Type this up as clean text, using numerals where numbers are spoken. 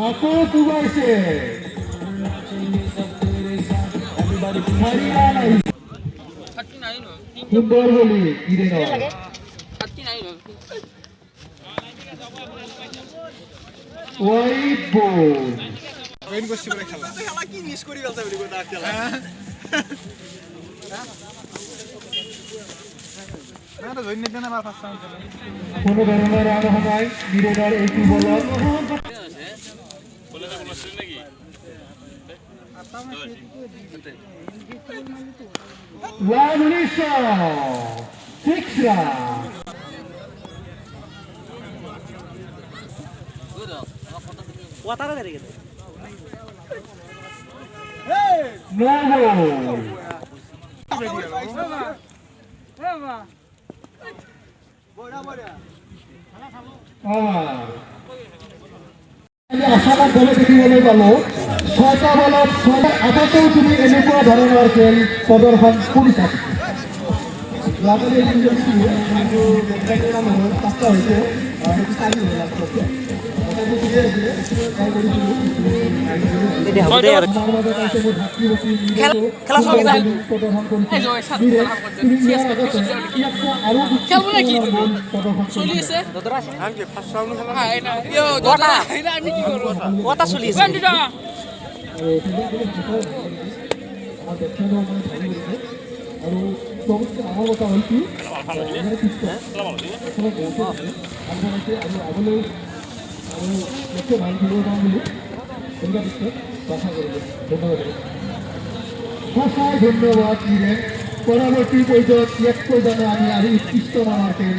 Aku tugasnya সুন্দর বলি কিরে নয় ওই বল ওয়েন করছি বলে খেলা খেলা কি মিস করি বলতে বলি গোটা খেলা না তো জয়েন নিতে না আমার ফার্স্ট টাইম কোন ধরনের আবহাওয়ায় নিরেদার এই কি বলার বলে না শুনি নাকি লাভলিশা 6 রান ওয়াটারে বেরিয়ে গেছে নোবল আশাবাদ বলে যদি বলে পালো 6টা বলত 6টা আটাতেও তুমি এনেকুৱা ধৰণৰ খেল প্ৰদৰ্শন কৰিছা লাগলে কিন্তু বেটাৰ নামৰ পাঁচটা হৈছে সেইটো চাৰি হ'ল লাষ্টত খেলা সব চলি আছে ওটা চলি আছে আৰু চবতকৈ ডাঙৰ কথা হ'ল কি আৰু আগলৈ আৰু নিশ্চয় ভাল খেলিব পাম বুলি এনেকুৱা বিষয়ত আশা কৰিলোঁ ধন্যবাদ সঁচাই ধন্যবাদ দিলে পৰৱৰ্তী পৰ্যায়ত ইয়াতকৈ জানো আমি আৰু উৎকৃষ্ট মানৰ খেল